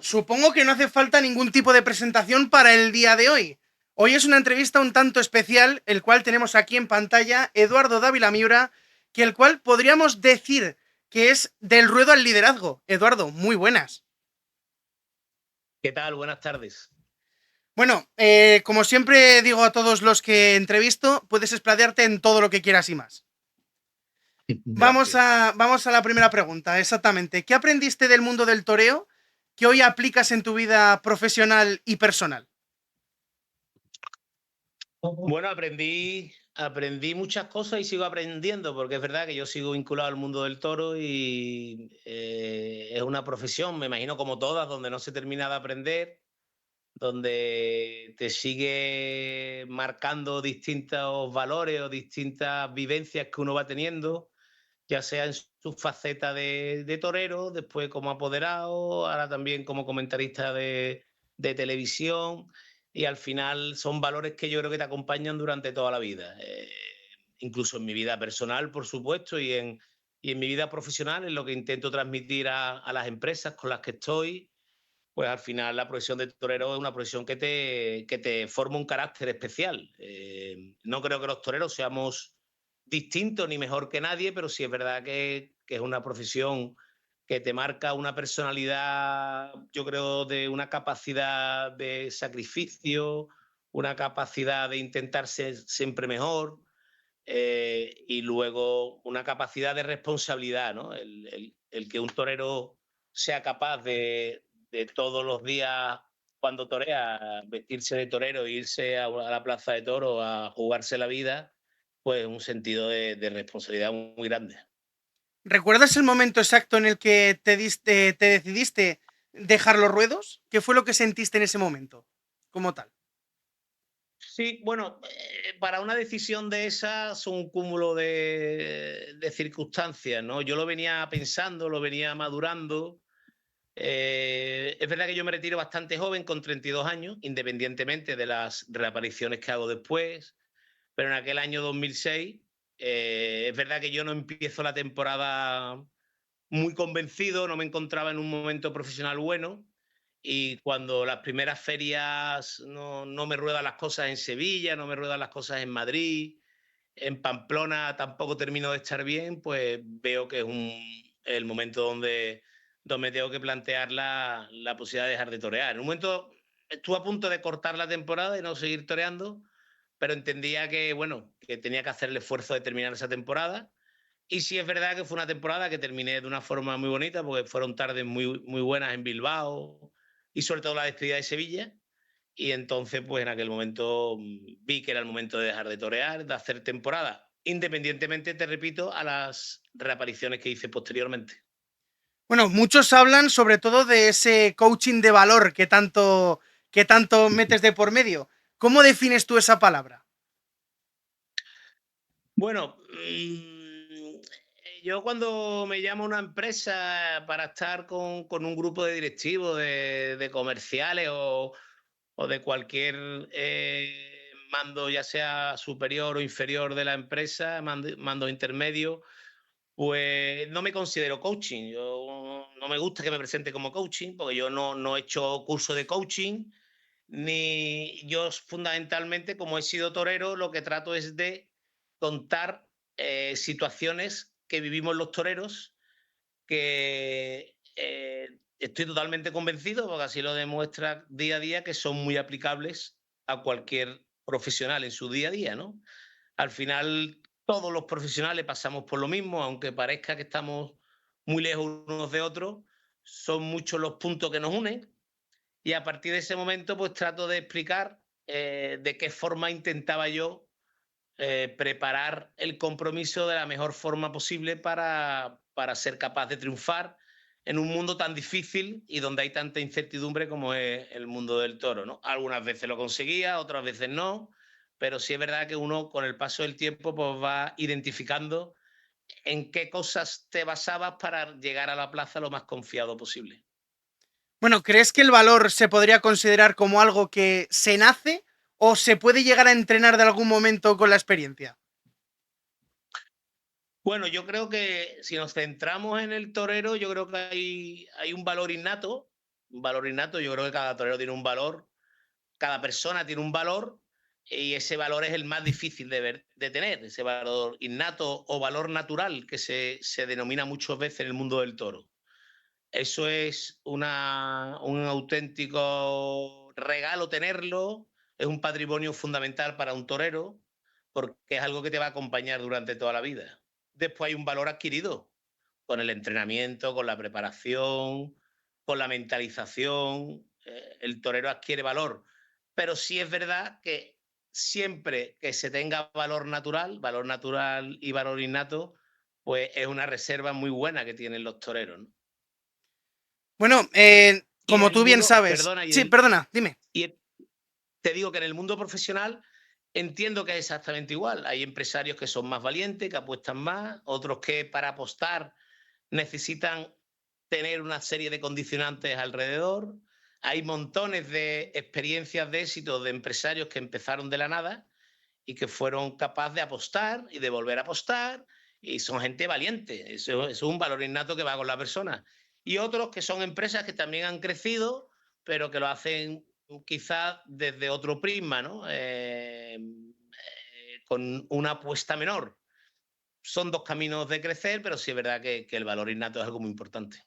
supongo que no hace falta ningún tipo de presentación para el día de hoy. Hoy es una entrevista un tanto especial, el cual tenemos aquí en pantalla Eduardo Dávila Miura, que el cual podríamos decir que es del ruedo al liderazgo. Eduardo, muy buenas. ¿Qué tal? Buenas tardes. Bueno, como siempre digo a todos los que entrevisto, puedes explayarte en todo lo que quieras y más. Gracias. Vamos a la primera pregunta, exactamente. ¿Qué aprendiste del mundo del toreo que hoy aplicas en tu vida profesional y personal? Bueno, aprendí muchas cosas y sigo aprendiendo, porque es verdad que yo sigo vinculado al mundo del toro y es una profesión, me imagino como todas, donde no se termina de aprender, donde te sigue marcando distintos valores o distintas vivencias que uno va teniendo, ya sea en su faceta de torero, después como apoderado, ahora también como comentarista de televisión, y al final son valores que yo creo que te acompañan durante toda la vida, incluso en mi vida personal, por supuesto, y en mi vida profesional, en lo que intento transmitir a las empresas con las que estoy. Pues al final la profesión de torero es una profesión que te forma un carácter especial. No creo que los toreros seamos distintos ni mejor que nadie, pero sí es verdad que es una profesión que te marca una personalidad, yo creo, de una capacidad de sacrificio, una capacidad de intentar ser siempre mejor, y luego una capacidad de responsabilidad, ¿no? El que un torero sea capaz de todos los días, cuando torea, vestirse de torero e irse a la plaza de toro a jugarse la vida, pues un sentido de responsabilidad muy grande. ¿Recuerdas el momento exacto en el que te decidiste dejar los ruedos? ¿Qué fue lo que sentiste en ese momento, como tal? Sí, bueno, para una decisión de esas son un cúmulo de circunstancias, ¿no? Yo lo venía pensando, lo venía madurando. Es verdad que yo me retiro bastante joven, con 32 años, independientemente de las reapariciones que hago después, pero en aquel año 2006, es verdad que yo no empiezo la temporada muy convencido, no me encontraba en un momento profesional bueno, y cuando las primeras ferias no me ruedan las cosas en Sevilla, no me ruedan las cosas en Madrid, en Pamplona tampoco termino de estar bien, pues veo que es el momento donde tengo que plantear la posibilidad de dejar de torear. En un momento estuve a punto de cortar la temporada y no seguir toreando, pero entendía que, bueno, que tenía que hacer el esfuerzo de terminar esa temporada. Y sí es verdad que fue una temporada que terminé de una forma muy bonita, porque fueron tardes muy, muy buenas en Bilbao y sobre todo la despedida de Sevilla. Y entonces, pues en aquel momento vi que era el momento de dejar de torear, de hacer temporada, independientemente, te repito, a las reapariciones que hice posteriormente. Bueno, muchos hablan sobre todo de ese coaching de valor que tanto metes de por medio. ¿Cómo defines tú esa palabra? Bueno, yo cuando me llamo a una empresa para estar con un grupo de directivos, de comerciales o de cualquier mando, ya sea superior o inferior de la empresa, mando intermedio, pues no me considero coaching. Yo no me gusta que me presente como coaching, porque yo no he hecho curso de coaching, ni yo fundamentalmente, como he sido torero, lo que trato es de contar situaciones que vivimos los toreros, que estoy totalmente convencido, porque así lo demuestra día a día, que son muy aplicables a cualquier profesional en su día a día, ¿no? Al final, todos los profesionales pasamos por lo mismo, aunque parezca que estamos muy lejos unos de otros, son muchos los puntos que nos unen, y a partir de ese momento pues trato de explicar de qué forma intentaba yo preparar el compromiso de la mejor forma posible para ser capaz de triunfar en un mundo tan difícil y donde hay tanta incertidumbre como es el mundo del toro, ¿no? Algunas veces lo conseguía, otras veces no, pero sí es verdad que uno con el paso del tiempo pues va identificando en qué cosas te basabas para llegar a la plaza lo más confiado posible. Bueno, ¿crees que el valor se podría considerar como algo que se nace o se puede llegar a entrenar de algún momento con la experiencia? Bueno, yo creo que si nos centramos en el torero, yo creo que hay un valor innato, un valor innato. Yo creo que cada torero tiene un valor, cada persona tiene un valor y ese valor es el más difícil de tener, ese valor innato o valor natural que se denomina muchas veces en el mundo del toro. Eso es un auténtico regalo tenerlo, es un patrimonio fundamental para un torero, porque es algo que te va a acompañar durante toda la vida. Después hay un valor adquirido con el entrenamiento, con la preparación, con la mentalización. El torero adquiere valor, pero sí es verdad que siempre que se tenga valor natural y valor innato, pues es una reserva muy buena que tienen los toreros, ¿no? Bueno, Y en como el tú bien mundo, sabes. perdona, Sí, perdona, dime. y te digo que en el mundo profesional entiendo que es exactamente igual. Hay empresarios que son más valientes, que apuestan más, otros que para apostar necesitan tener una serie de condicionantes alrededor. Hay montones de experiencias de éxito de empresarios que empezaron de la nada y que fueron capaces de apostar y de volver a apostar, y son gente valiente. Eso es un valor innato que va con la persona. Y otros que son empresas que también han crecido, pero que lo hacen quizás desde otro prisma, ¿no? Con una apuesta menor. Son dos caminos de crecer, pero sí es verdad que el valor innato es algo muy importante.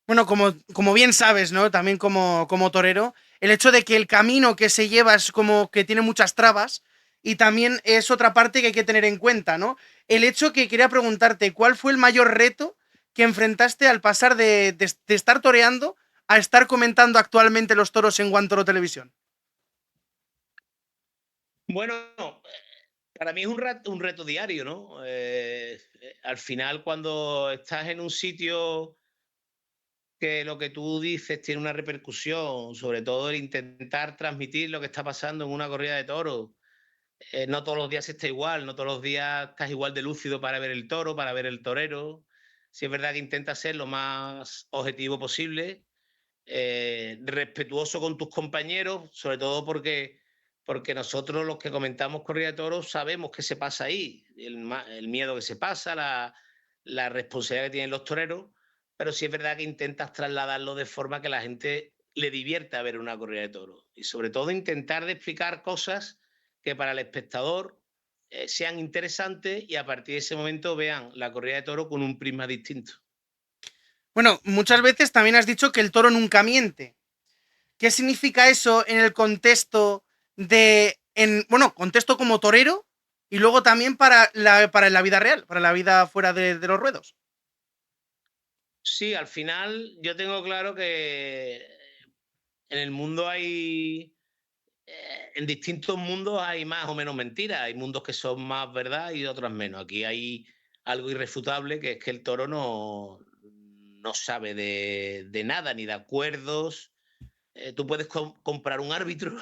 Bueno, como bien sabes, ¿no? También como torero, el hecho de que el camino que se lleva es como que tiene muchas trabas y también es otra parte que hay que tener en cuenta, ¿no? El hecho que quería preguntarte, ¿cuál fue el mayor reto que enfrentaste al pasar de estar toreando a estar comentando actualmente los toros en One Toro Televisión? Bueno, para mí es un reto diario, ¿no? Al final, cuando estás en un sitio que lo que tú dices tiene una repercusión, sobre todo el intentar transmitir lo que está pasando en una corrida de toros. No todos los días está igual, no todos los días estás igual de lúcido para ver el toro, para ver el torero. Sí es verdad que intentas ser lo más objetivo posible, respetuoso con tus compañeros, sobre todo porque nosotros los que comentamos corrida de toros sabemos qué se pasa ahí, el miedo que se pasa, la responsabilidad que tienen los toreros, pero sí es verdad que intentas trasladarlo de forma que la gente le divierta ver una corrida de toros y sobre todo intentar de explicar cosas que para el espectador sean interesantes y a partir de ese momento vean la corrida de toros con un prisma distinto. Bueno, muchas veces también has dicho que el toro nunca miente. ¿Qué significa eso en el contexto bueno, contexto como torero y luego también para la vida real, para la vida fuera de los ruedos? Sí, al final yo tengo claro que en el mundo hay, en distintos mundos hay más o menos mentiras, hay mundos que son más verdad y otros menos. Aquí hay algo irrefutable que es que el toro no sabe de nada, ni de acuerdos. Tú puedes comprar un árbitro,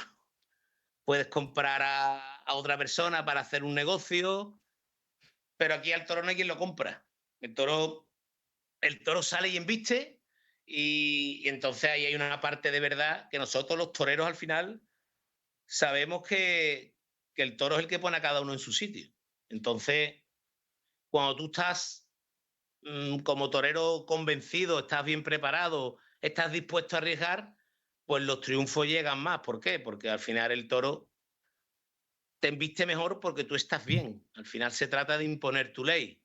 puedes comprar a otra persona para hacer un negocio, pero aquí al toro no hay quien lo compra. El toro el toro sale y embiste y entonces ahí hay una parte de verdad que nosotros los toreros al final sabemos que el toro es el que pone a cada uno en su sitio. Entonces, cuando tú estás como torero convencido, estás bien preparado, estás dispuesto a arriesgar, pues los triunfos llegan más. ¿Por qué? Porque al final el toro te embiste mejor porque tú estás bien. Al final se trata de imponer tu ley.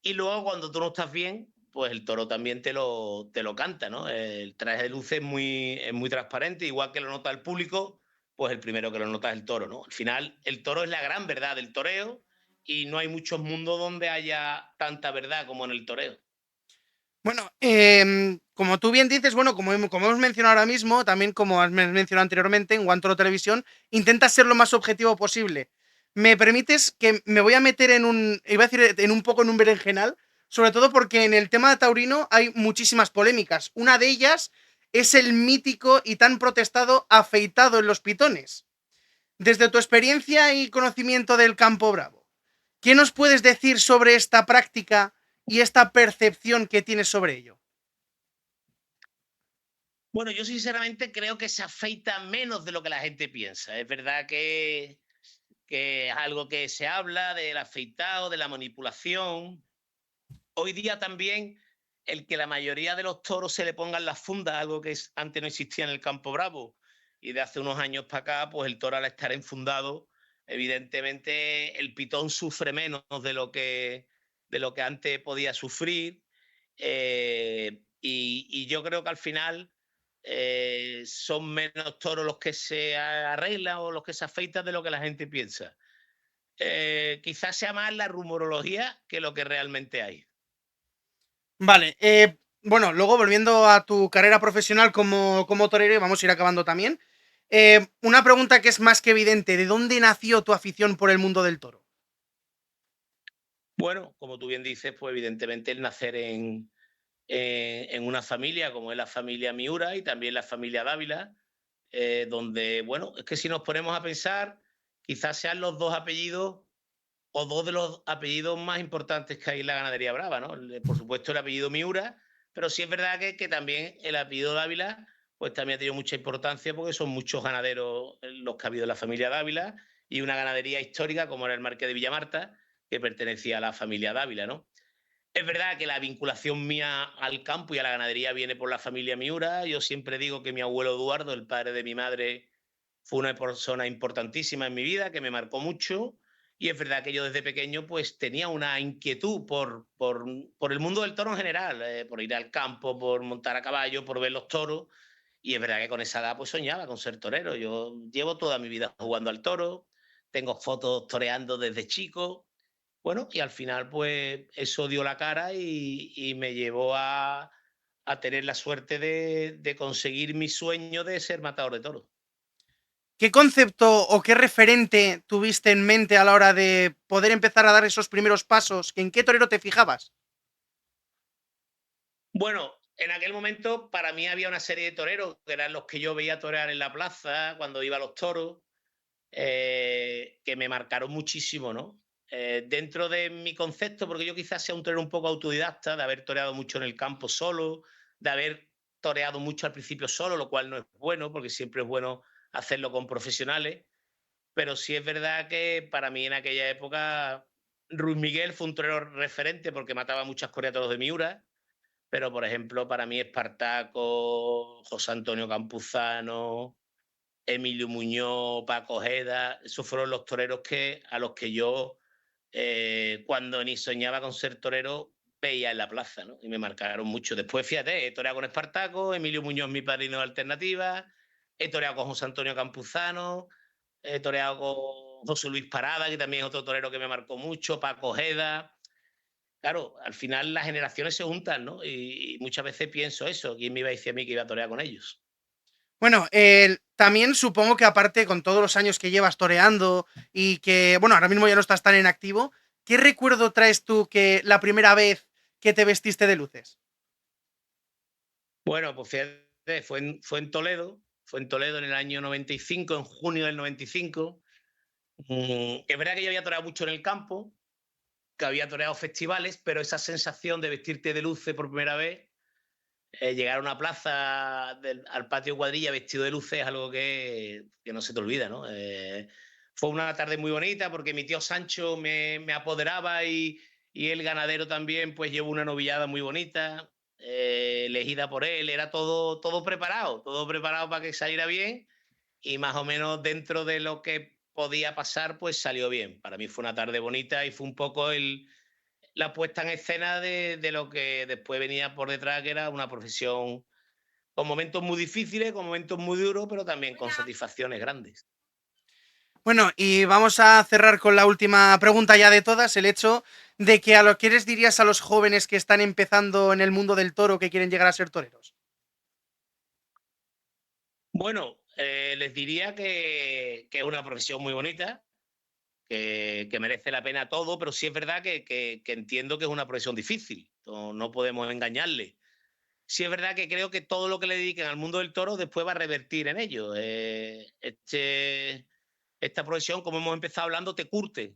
Y luego cuando tú no estás bien, pues el toro también te lo canta, ¿no? El traje de luces es muy transparente, igual que lo nota el público, pues el primero que lo nota es el toro, ¿no? Al final, el toro es la gran verdad del toreo y no hay muchos mundos donde haya tanta verdad como en el toreo. Bueno, como tú bien dices, bueno, como hemos mencionado ahora mismo, también como has mencionado anteriormente en One Toro Televisión, intenta ser lo más objetivo posible. ¿Me permites que me voy a meter iba a decir, en un poco en un berenjenal? Sobre todo porque en el tema de taurino hay muchísimas polémicas. Una de ellas es el mítico y tan protestado afeitado en los pitones. Desde tu experiencia y conocimiento del campo bravo, ¿qué nos puedes decir sobre esta práctica y esta percepción que tienes sobre ello? Bueno, yo sinceramente creo que se afeita menos de lo que la gente piensa. Es verdad que es algo que se habla del afeitado, de la manipulación. Hoy día también el que la mayoría de los toros se le pongan las fundas, algo que antes no existía en el Campo Bravo, y de hace unos años para acá, pues el toro al estar enfundado, evidentemente el pitón sufre menos de lo que antes podía sufrir. Y yo creo que al final son menos toros los que se arreglan o los que se afeitan de lo que la gente piensa. Quizás sea más la rumorología que lo que realmente hay. Vale, bueno, luego volviendo a tu carrera profesional como torero, y vamos a ir acabando también. Una pregunta que es más que evidente: ¿de dónde nació tu afición por el mundo del toro? Bueno, como tú bien dices, pues evidentemente el nacer en una familia como es la familia Miura y también la familia Dávila, donde, bueno, es que si nos ponemos a pensar, quizás sean los dos apellidos o dos de los apellidos más importantes que hay en la ganadería brava, ¿no? Por supuesto el apellido Miura, pero sí es verdad que también el apellido Dávila, pues también ha tenido mucha importancia porque son muchos ganaderos los que ha habido en la familia Dávila y una ganadería histórica como era el Marqués de Villamarta, que pertenecía a la familia Dávila, ¿no? Es verdad que la vinculación mía al campo y a la ganadería viene por la familia Miura. Yo siempre digo que mi abuelo Eduardo, el padre de mi madre, fue una persona importantísima en mi vida, que me marcó mucho. Y es verdad que yo desde pequeño pues tenía una inquietud por el mundo del toro en general, por ir al campo, por montar a caballo, por ver los toros. Y es verdad que con esa edad pues soñaba con ser torero. Yo llevo toda mi vida jugando al toro, tengo fotos toreando desde chico. Bueno, y al final, pues eso dio la cara y me llevó a tener la suerte de conseguir mi sueño de ser matador de toros. ¿Qué concepto o qué referente tuviste en mente a la hora de poder empezar a dar esos primeros pasos? ¿En qué torero te fijabas? Bueno, en aquel momento para mí había una serie de toreros que eran los que yo veía torear en la plaza cuando iba a los toros, que me marcaron muchísimo, ¿no? Dentro de mi concepto, porque yo quizás sea un torero un poco autodidacta, de haber toreado mucho en el campo solo, de haber toreado mucho al principio solo, lo cual no es bueno, porque siempre es bueno hacerlo con profesionales, pero sí es verdad que para mí en aquella época Ruiz Miguel fue un torero referente porque mataba muchas corridas de toros de Miura, pero por ejemplo para mí Espartaco, José Antonio Campuzano, Emilio Muñoz, Paco Ojeda, esos fueron los toreros a los que yo, cuando ni soñaba con ser torero, veía en la plaza, ¿no? Y me marcaron mucho. Después, fíjate, he toreado con Espartaco, Emilio Muñoz, mi padrino de alternativa, he toreado con José Antonio Campuzano, he toreado con José Luis Parada, que también es otro torero que me marcó mucho, Paco Ojeda. Claro, al final las generaciones se juntan, ¿no? Y muchas veces pienso eso, ¿quién me iba a decir a mí que iba a torear con ellos? Bueno, también supongo que aparte con todos los años que llevas toreando y que, bueno, ahora mismo ya no estás tan en activo, ¿qué recuerdo traes tú que la primera vez que te vestiste de luces? Bueno, pues fíjate, fue en Toledo en el año 95, en junio del 95. Es verdad que yo había toreado mucho en el campo, que había toreado festivales, pero esa sensación de vestirte de luces por primera vez, llegar a una plaza, al patio cuadrilla vestido de luces, es algo que no se te olvida, ¿no? Fue una tarde muy bonita porque mi tío Sancho me apoderaba y el ganadero también, pues llevó una novillada muy bonita, elegida por él, era todo preparado para que saliera bien y más o menos dentro de lo que podía pasar, pues salió bien. Para mí fue una tarde bonita y fue un poco la puesta en escena de lo que después venía por detrás, que era una profesión con momentos muy difíciles, con momentos muy duros, pero también con satisfacciones grandes. Bueno, y vamos a cerrar con la última pregunta ya de todas, el hecho de que a lo que les dirías a los jóvenes que están empezando en el mundo del toro que quieren llegar a ser toreros. Bueno, les diría que es una profesión muy bonita, que merece la pena todo, pero sí es verdad que entiendo que es una profesión difícil, no podemos engañarle. Sí es verdad que creo que todo lo que le dediquen al mundo del toro después va a revertir en ello. Esta profesión, como hemos empezado hablando, te curte,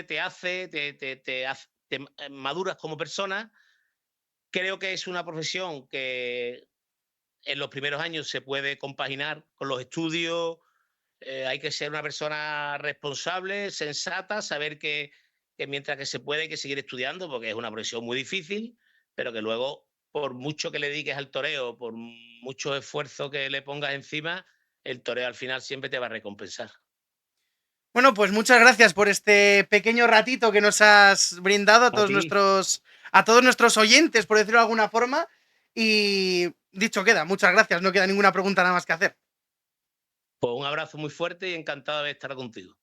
te hace, te maduras como persona. Creo que es una profesión que en los primeros años se puede compaginar con los estudios. Hay que ser una persona responsable, sensata, saber que mientras que se puede hay que seguir estudiando, porque es una profesión muy difícil, pero que luego por mucho que le dediques al toreo, por mucho esfuerzo que le pongas encima, el toreo al final siempre te va a recompensar. Bueno, pues muchas gracias por este pequeño ratito que nos has brindado A ti, a todos nuestros oyentes, por decirlo de alguna forma. Y dicho queda, muchas gracias. No queda ninguna pregunta nada más que hacer. pues un abrazo muy fuerte y encantado de estar contigo.